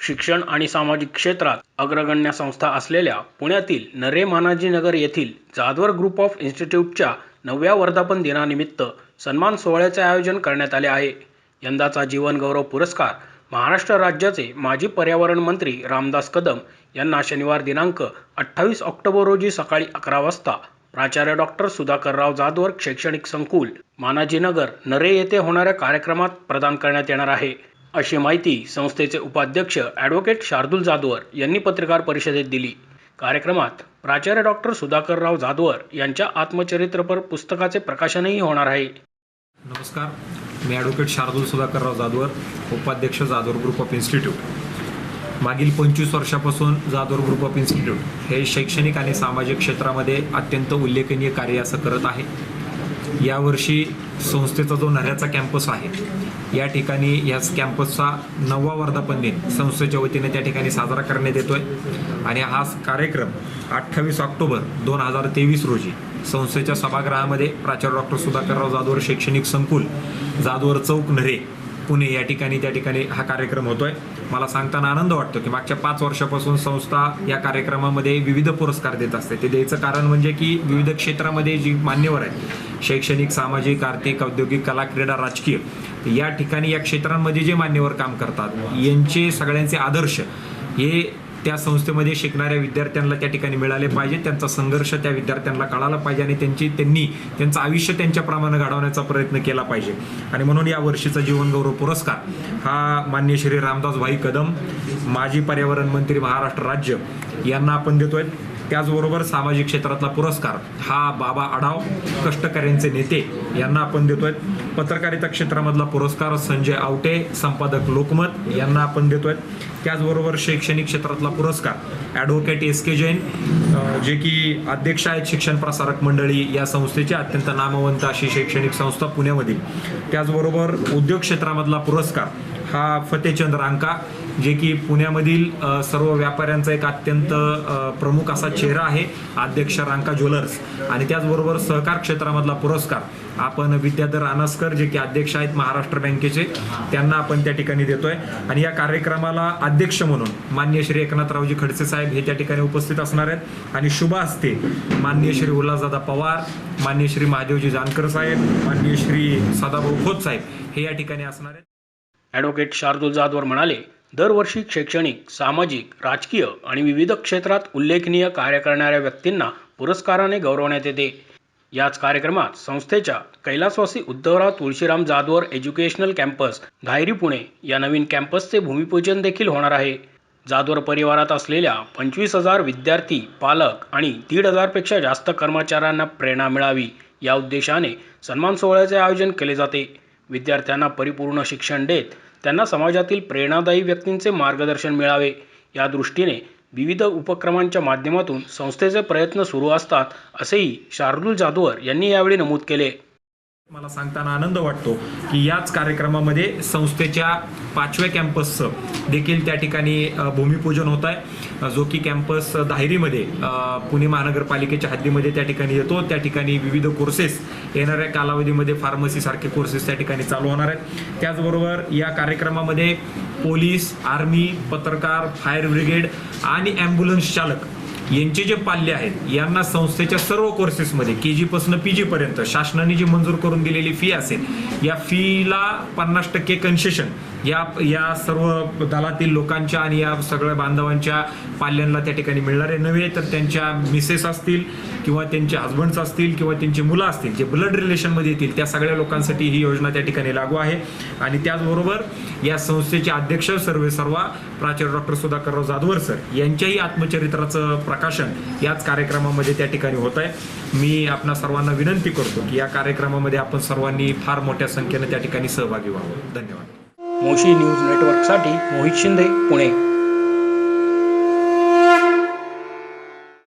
शिक्षण आणि सामाजिक क्षेत्रात अग्रगण्य संस्था असलेल्या पुण्यातील नरे मानाजी नगर येथील जाधवर ग्रुप ऑफ इन्स्टिट्यूटच्या 9व्या वर्धापन दिनानिमित्त सन्मान सोहळ्याचे आयोजन करण्यात आले आहे। यंदाचा जीवन गौरव पुरस्कार महाराष्ट्र राज्याचे माजी पर्यावरण मंत्री रामदास कदम यांना शनिवार दिनांक 28 ऑक्टोबर रोजी सकाळी 11 वाजता प्राचार्य डॉक्टर सुधाकरराव जाधवर शैक्षणिक संकुल मानाजीनगर नरे येथे होणाऱ्या कार्यक्रमात प्रदान करण्यात येणार आहे, अशी माहिती संस्थेचे उपाध्यक्ष ॲडव्होकेट शार्दूल जाधवर यांनी पत्रकार परिषदेत दिली। कार्यक्रमात प्राचार्य डॉक्टर सुधाकरराव जाधवर यांच्या आत्मचरित्रपर पुस्तकाचे प्रकाशनही होणार आहे। नमस्कार, मी ॲडव्होकेट शार्दूल सुधाकरराव जाधवर, उपाध्यक्ष जाधवर ग्रुप ऑफ इन्स्टिट्यूट। मागील 25 वर्षापासून जाधवर ग्रुप ऑफ इन्स्टिट्यूट हे शैक्षणिक आणि सामाजिक क्षेत्रामध्ये अत्यंत उल्लेखनीय कार्य असं करत आहे। यावर्षी संस्थेचा जो नऱ्याचा कॅम्पस आहे या ठिकाणी याच कॅम्पसचा 9वा वर्धापन दिन संस्थेच्या वतीने त्या ठिकाणी साजरा करण्यात येतोय आणि हा कार्यक्रम 28 ऑक्टोबर 2023 रोजी संस्थेच्या सभागृहामध्ये प्राचार्य डॉक्टर सुधाकरराव जाधवर शैक्षणिक संकुल जाधवर चौक नरे पुणे या ठिकाणी त्या ठिकाणी हा कार्यक्रम होतोय। मला सांगताना आनंद वाटतो की मागच्या 5 वर्षापासून संस्था या कार्यक्रमामध्ये विविध पुरस्कार देत असते। ते द्यायचं कारण म्हणजे की विविध क्षेत्रामध्ये जी मान्यवर आहेत, शैक्षणिक, सामाजिक, आर्थिक, औद्योगिक, कला, क्रीडा, राजकीय, या ठिकाणी या क्षेत्रांमध्ये जे मान्यवर काम करतात यांचे सगळ्यांचे आदर्श हे त्या संस्थेमध्ये शिकणाऱ्या विद्यार्थ्यांना त्या ठिकाणी मिळाले पाहिजे। त्यांचा संघर्ष त्या विद्यार्थ्यांना कळाला पाहिजे आणि त्यांनी त्यांचं आयुष्य त्यांच्याप्रमाणे घडवण्याचा प्रयत्न केला पाहिजे। आणि म्हणून या वर्षीचा जीवन गौरव पुरस्कार हा माननीय श्री रामदास भाई कदम, माजी पर्यावरण मंत्री महाराष्ट्र राज्य यांना आपण देतोय। त्याचबरोबर सामाजिक क्षेत्रातला पुरस्कार हा बाबा आढाव, कष्टकऱ्यांचे नेते यांना आपण देतोय। पत्रकारिता क्षेत्रामधला पुरस्कार संजय आवटे, संपादक लोकमत यांना आपण देतोय। त्याचबरोबर शैक्षणिक क्षेत्रातला पुरस्कार ॲडव्होकेट SK जैन, जे की अध्यक्ष आहेत शिक्षण प्रसारक मंडळी या संस्थेची, अत्यंत नामवंत अशी शैक्षणिक संस्था पुण्यामधील। त्याचबरोबर उद्योग क्षेत्रामधला पुरस्कार हा फतेचंद रांका, जे की पुण्यामधील सर्व व्यापाऱ्यांचा एक अत्यंत प्रमुख असा चेहरा आहे, अध्यक्ष रांका ज्वेलर्स। आणि त्याचबरोबर सहकार क्षेत्रामधला पुरस्कार आपण विद्याधर अनासकर, जे की अध्यक्ष आहेत महाराष्ट्र बँकेचे, त्यांना आपण त्या ठिकाणी देतोय। आणि या कार्यक्रमाला अध्यक्ष म्हणून माननीय श्री एकनाथरावजी खडसे साहेब हे त्या ठिकाणी उपस्थित असणार आहेत आणि शुभ हस्ते माननीय श्री उल्हासदादा पवार, माननीय श्री महादेवजी जानकर साहेब, माननीय श्री सदाभाऊ खोत साहेब हे या ठिकाणी असणार आहेत। ॲडव्होकेट शार्दूल जाधवर म्हणाले, दरवर्षी शैक्षणिक, सामाजिक, राजकीय आणि विविध क्षेत्रात उल्लेखनीय कार्य करणाऱ्या व्यक्तींना पुरस्काराने गौरवण्यात येते। याच कार्यक्रमात संस्थेच्या कैलासवासी उद्धवराव तुळशीराम जाधवर एज्युकेशनल कॅम्पस धायरी पुणे या नवीन कॅम्पसचे भूमिपूजन देखील होणार आहे। जाधवर परिवारात असलेल्या 25,000 विद्यार्थी, पालक आणि 1,500 पेक्षा जास्त कर्मचाऱ्यांना प्रेरणा मिळावी या उद्देशाने सन्मान सोहळ्याचे आयोजन केले जाते। विद्यार्थ्यांना परिपूर्ण शिक्षण देत त्यांना समाजातील प्रेरणादायी व्यक्तींचे मार्गदर्शन मिळावे या दृष्टीने विविध उपक्रमांच्या माध्यमातून संस्थेचे प्रयत्न सुरू असतात, असेही शार्दूल जाधवर यांनी यावेळी नमूद केले। मला सांगताना आनंद वाटतो की याच कार्यक्रमामध्ये संस्थेच्या 5व्या कॅम्पसचं देखील त्या ठिकाणी भूमिपूजन होत आहे, जो की कॅम्पस धायरीमध्ये पुणे महानगरपालिकेच्या हद्दीमध्ये त्या ठिकाणी येतो। त्या ठिकाणी विविध कोर्सेस येणाऱ्या कालावधीमध्ये फार्मसीसारखे कोर्सेस त्या ठिकाणी चालू होणार आहेत। त्याचबरोबर या कार्यक्रमामध्ये पोलीस, आर्मी, पत्रकार, फायर ब्रिगेड आणि ॲम्ब्युलन्स चालक यांचे जे पाल्य आहेत यांना संस्थेच्या सर्व कोर्सेसमध्ये KG पासून PG पर्यंत शासनाने जी मंजूर करून दिलेली फी असेल या फीला 50% कन्सेशन या सर्व दलातील लोकांच्या आणि या सगळ्या बांधवांच्या पाल्यांना त्या ठिकाणी मिळणारे नव्हे, तर त्यांच्या मिसेस असतील किंवा त्यांचे हस्बंड्स असतील किंवा त्यांची मुलं असतील जे ब्लड रिलेशनमध्ये येतील त्या सगळ्या लोकांसाठी ही योजना त्या ठिकाणी लागू आहे। आणि त्याचबरोबर या संस्थेचे अध्यक्ष सर्वेसर्वा प्राचार्य डॉक्टर सुधाकरराव जाधवर सर यांच्याही आत्मचरित्राचं प्रकाशन याच कार्यक्रमामध्ये त्या ठिकाणी होत आहे। मी आपणा सर्वांना विनंती करतो की या कार्यक्रमामध्ये आपण सर्वांनी फार मोठ्या संख्येने त्या ठिकाणी सहभागी व्हावं। धन्यवाद। मोशी न्यूज नेटवर्कसाठी मोहित शिंदे, पुणे।